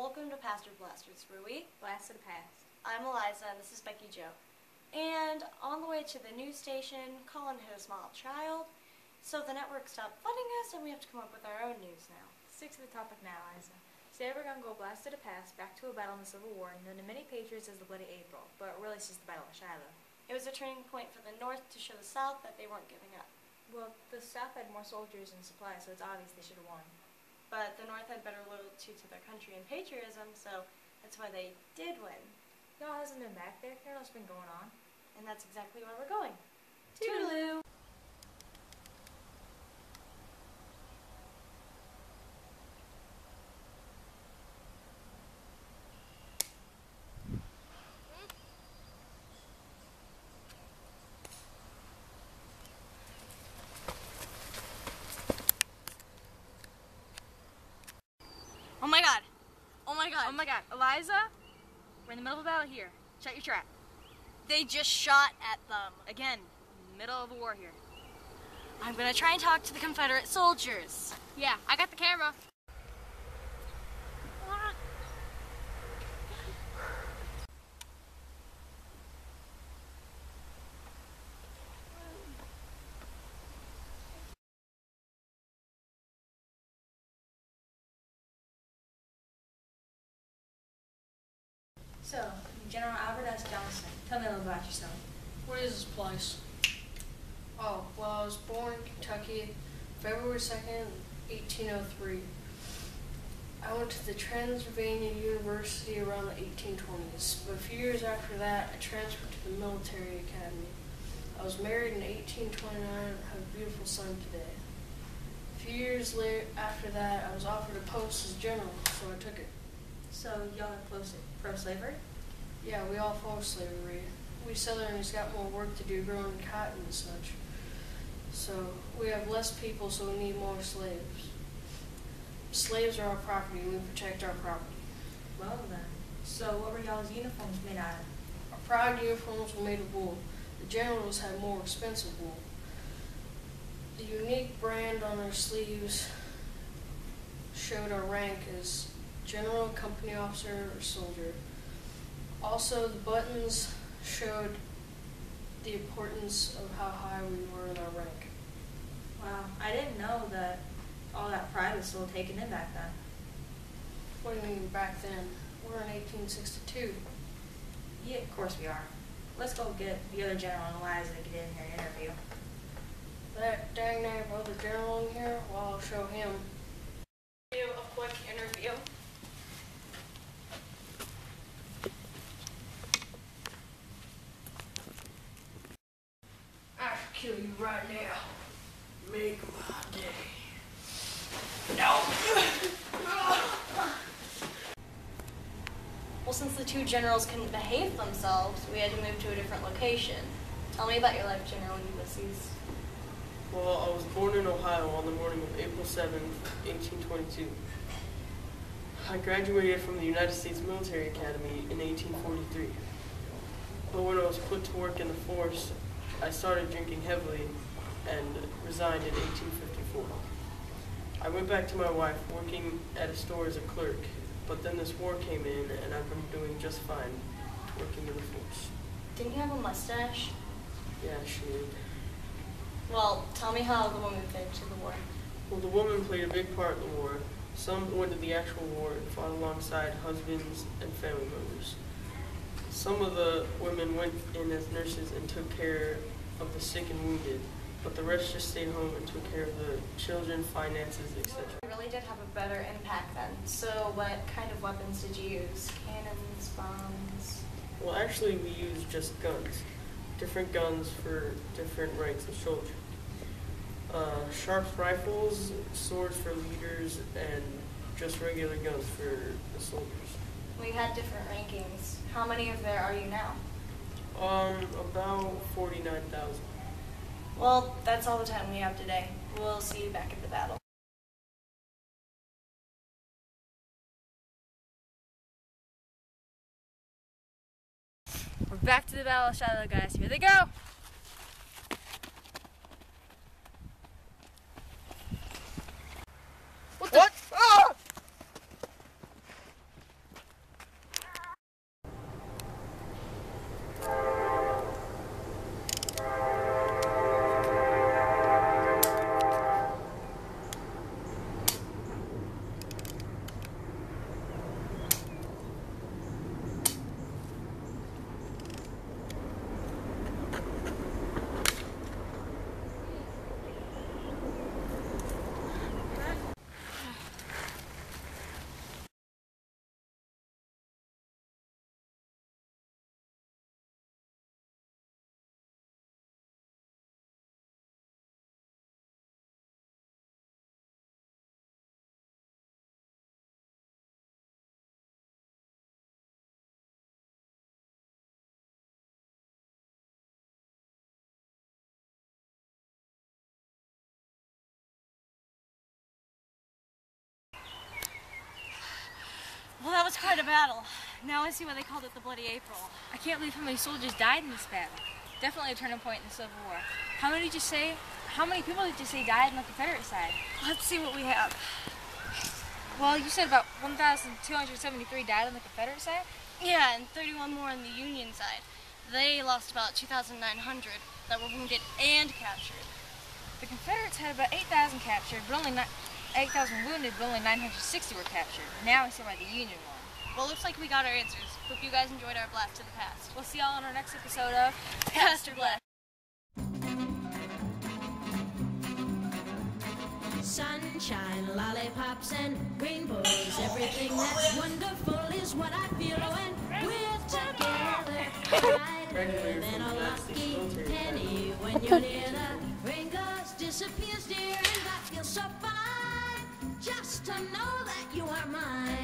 Welcome to Pastor Blasters, where we Blast to the past. I'm Eliza, and this is Becky Jo. And on the way to the news station, Colin hit a small child, so the network stopped funding us, and we have to come up with our own news now. Stick to the topic now, Eliza. Today we're going to go blast to the past, back to a battle in the Civil War, known to many patriots as the Bloody April, but really it's just the Battle of Shiloh. It was a turning point for the North to show the South that they weren't giving up. Well, the South had more soldiers and supplies, so it's obvious they should have won. But the North had better loyalty to their country and patriotism, so that's why they did win. Y'all hasn't been back there. You know what's been going on. And that's exactly where we're going. Toodaloo! Oh my god! Oh my god! Oh my god, Eliza, we're in the middle of a battle here. Shut your trap. They just shot at them. Again, middle of a war here. I'm gonna try and talk to the Confederate soldiers. Yeah, I got the camera. So, General Albert S. Johnson, tell me a little about yourself. What is this place? Oh, well, I was born in Kentucky, February 2nd, 1803. I went to the Transylvania University around the 1820s, but a few years after that, I transferred to the military academy. I was married in 1829 and have a beautiful son today. A few years later, after that, I was offered a post as general, so I took it. So, y'all are pro-slavery? Yeah, we all follow slavery. We Southerners got more work to do growing cotton and such. So we have less people, so we need more slaves. Slaves are our property, and we protect our property. Well then. So what were y'all's uniforms made out of? Our proud uniforms were made of wool. The generals had more expensive wool. The unique brand on our sleeves showed our rank as general, company officer, or soldier. Also, the buttons showed the importance of how high we were in our rank. Wow, I didn't know that all that pride was still taken in back then. What do you mean back then? We're in 1862. Yeah, of course we are. Let's go get the other general and Eliza to get in here and interview. That dang nabbed other general in here, well, I'll show him. Do a quick interview. I should kill you right now. Make my day. No! Well, since the two generals couldn't behave themselves, we had to move to a different location. Tell me about your life, General Ulysses. Well, I was born in Ohio on the morning of April 7th, 1822. I graduated from the United States Military Academy in 1843. But when I was put to work in the force, I started drinking heavily and resigned in 1854. I went back to my wife, working at a store as a clerk, but then this war came in and I've been doing just fine working in the force. Didn't you have a mustache? Yeah, she did. Well, tell me how the woman fit into the war. Well, the woman played a big part in the war. Some went to the actual war and fought alongside husbands and family members. Some of the women went in as nurses and took care of the sick and wounded, but the rest just stayed home and took care of the children, finances, etc. We really did have a better impact then. So what kind of weapons did you use? Cannons, bombs? Well, actually, we used just guns. Different guns for different ranks of soldier. Sharp rifles, swords for leaders, and just regular guns for the soldiers. We had different rankings. How many of there are you now? About 49,000. Well, that's all the time we have today. We'll see you back at the battle. We're back to the Battle of Shiloh, guys. Here they go! What? Ah! Well, that was quite a battle. Now I see why they called it the Bloody April. I can't believe how many soldiers died in this battle. Definitely a turning point in the Civil War. How many people did you say died on the Confederate side? Let's see what we have. Well, you said about 1,273 died on the Confederate side? Yeah, and 31 more on the Union side. They lost about 2,900 that were wounded and captured. The Confederates had about 8,000 captured, but only 8,000 wounded, but only 960 were captured. Now I see why the Union won. Well, looks like we got our answers. Hope you guys enjoyed our blast to the past. We'll see y'all on our next episode of Past or Blast. Sunshine, lollipops, and rainbows. Everything that's wonderful is what I feel when we're together. Brighter than a lucky penny when you're near. The rain goes, disappears, dear, and I feel so fine just to know that you are mine.